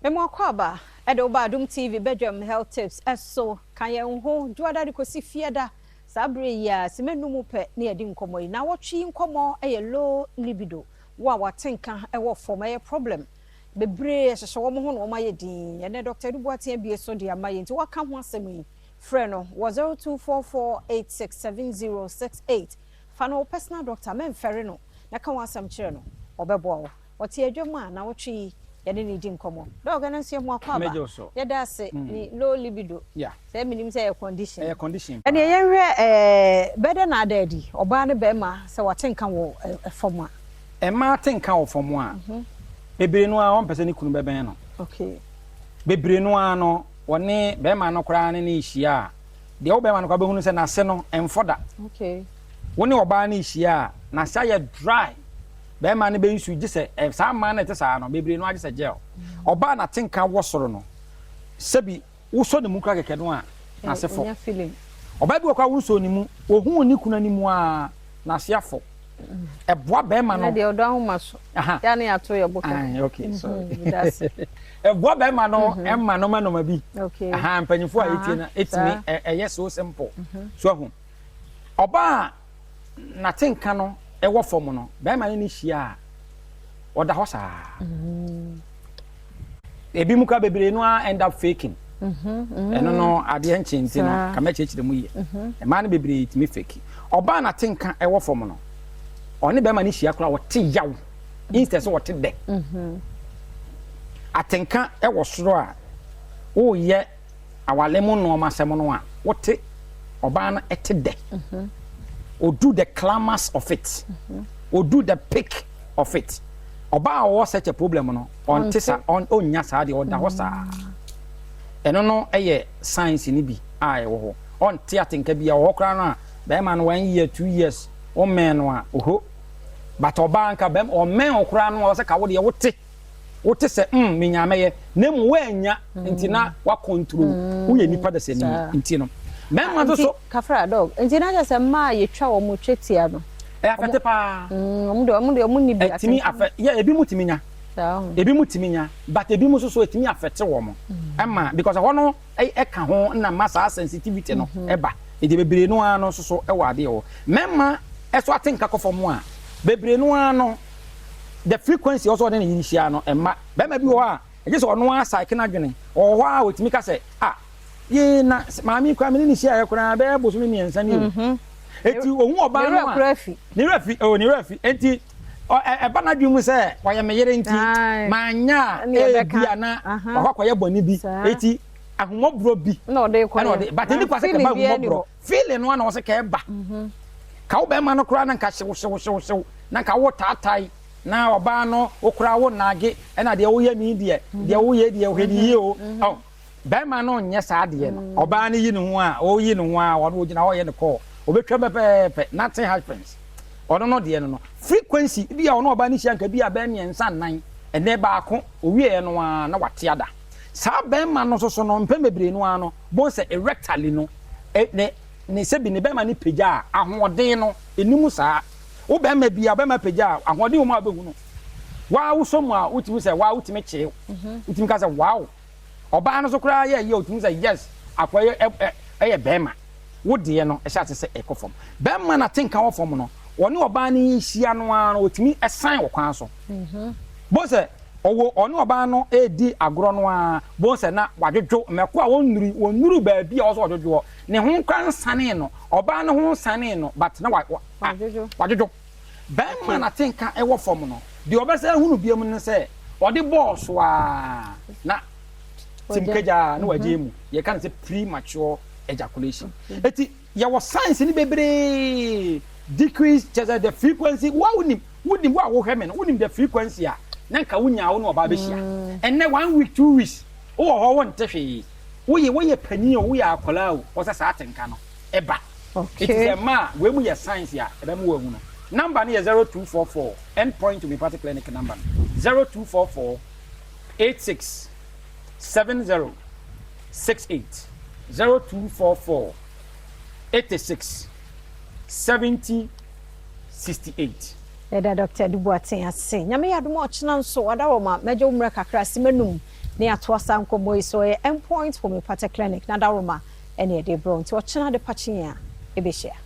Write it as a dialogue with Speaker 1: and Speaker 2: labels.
Speaker 1: Memo kwaba Adom TV Badwam health tips eso kan ye ho duada de kosi fieda sabre ya semenu mu pe na yedi nkomo yi na wotwi nkomo eye low libido wa watenka ewo form eye problem bebre hyehyɛ wo ho no ma ye din ye ne Dr. Dubuatia bie so de amaye nti waka ho asɛm yi frɛ no 0244867068 fa no personal doctor men fere no na ka ho asɛm kyerɛ no obɛboa wo wote adwam a na wotwi yɛde ne di nkomo dog na nsia mu akwa ba yɛda ase ni low libido sɛ minim sɛ condition ɛne yɛhwɛ bɛde na adadi ɔbaa ne bɛma sɛ watenka wo fam a
Speaker 2: ɛma tenka wo fam a bebre no a wɔn pɛsɛ ne kunu bɛbɛn no
Speaker 1: okay
Speaker 2: bebre no a no wɔne bɛma no koraa ne hyia deɛ wo bɛma no kwa bɛhunu sɛ nase no ɛmfoda
Speaker 1: okay
Speaker 2: wɔne ɔbaa ne hyia na sɛ yɛ dry bɛma ne bɛnsu gye sɛ saa ma na ɛte saa no bebre no agye sɛ gel ɔbaa na tenka wɔ soro no sɛbi wosɔ ne mu kra kɛkɛ no a nasefo ɔbaa bi wɔkwa wosɔ ne mu ohun ne kuna ne mu a nasiafo ɛboa bɛma no
Speaker 1: na deɛ ɔdɔ ahoma so ya ne ato yɛ boka
Speaker 2: okay sorry ɛboa bɛma no ɛma no ma bi
Speaker 1: okay
Speaker 2: mpanyifo a etie na etimi ɛyɛ so simple so ahu ɔbaa na tenka no ɛwɔ fam no bɛma ne hyia ɔda hɔ saa ebi mu ka bebre no end up faking ɛno no adeɛ nkyenti no kama kyekire mu yɛ ɛma no bebre timi fake ɔbaa na tenka ɛwɔ fam no ɔne bɛma ne hyia kora wɔte yaw instead so wɔte dɛ atenka ɛwɔ soro a woyɛ awale mu no ɔmasɛm no a wote ɔbaa no ɛte dɛ odu the climax of it odu the peak of it oba wo such a problem no on tisa on onya saa de oda ho saa eno no eye science ni bi a ye wo ho on te atenka bi a wo kra no a be ma no 1 year 2 years o men no a oho but oba anka be o men okra no wo se ka wo de wote se menyameye na mu wa anya ntina wa control wo ye nipa da se ni ntino men ma so
Speaker 1: kafra dog ntina ja se ma ye twa wo mu twetia no
Speaker 2: afete pa
Speaker 1: omu ni bi
Speaker 2: atimi afa ya ebi mutimi nya ebi mutimi nya but ebi mu so etimi afete wo mo ema because hono e ka ho na masa sensitivity no eba e de bebre no ano so e wa de wo mema eso atenka kofo mu a bebre no ano the frequency also de ni hia no ema bema bi wo a e je so ono a cycle na dwene o ho a otimi ka se ye na maami kwa me ni hia ya kura be bo so mi ensa ni o eti ohun oba no a ni rafi enti eba na dwum se waye meyere nti manya bia na wakwaye boni bi eti ahomobro bi
Speaker 1: na ode kwa
Speaker 2: but ni kwase ka ba ahomobro feeling no na wo se ka eba ka wo be ma no kura na nka hyew na nka wo tatai na oba no okura wo nage na de wo ye mi de wo ye de wo hedi ye o bema no nye saa de no oba ne yi ne ho a o yi ne ho a wo no gina wo ye ne call obetwa bepepe nothing happens ono no de no frequency bia ono oba ne hia nka bia ba miensa nan ene ba ako owie no a na wate ada saa bema no so no mpem bebre no a no bon se erectally no ne se bi ne bema ne pagya ahoden no enimu saa wo bema bia bema pagya ahoden wo ma behu no wa wo so mu a utimi se wa utimi kye utimi ka se wow oba no so kura ye utimi se yes akwaye eye bema wo de no e sha se ekofom bema na tenka wo fom no woni oba ne hia no a no otimi esan wo kwan so bo se owo oni oba no edi agro no a bo se na wadwodwo meko a wonnuru ba bia wo so wadwodwo ne ho kwan sane no oba no ho sane no but na wadwodwo bema na tenka e wo fom no de obese hunu biam ne se odi boss wa na timkeja na wajemu ye kan se premature ejaculation eti ya was science ni bebre decrease just the frequency wa unim wa wo hweme no unim the frequency a na nka wunya wo no oba be hia enne 1 week 2 weeks wo ho won tehwe wo ye pani o wo ya akola o wo sa atenka no eba it is a ma we mu ye science ya ebe mu wa hu no number ni 0244 end point to be party clinic number 0244 86 70 68 0244 86 70 68.
Speaker 1: Eda Dr. Dubuatia say nyame yadom ochina nso wada wo ma mejo umra kakra simenum ne ato asa nkomo so endpoint homeopathic clinic na daroma ene de bro nti o chena de pachi a ebe share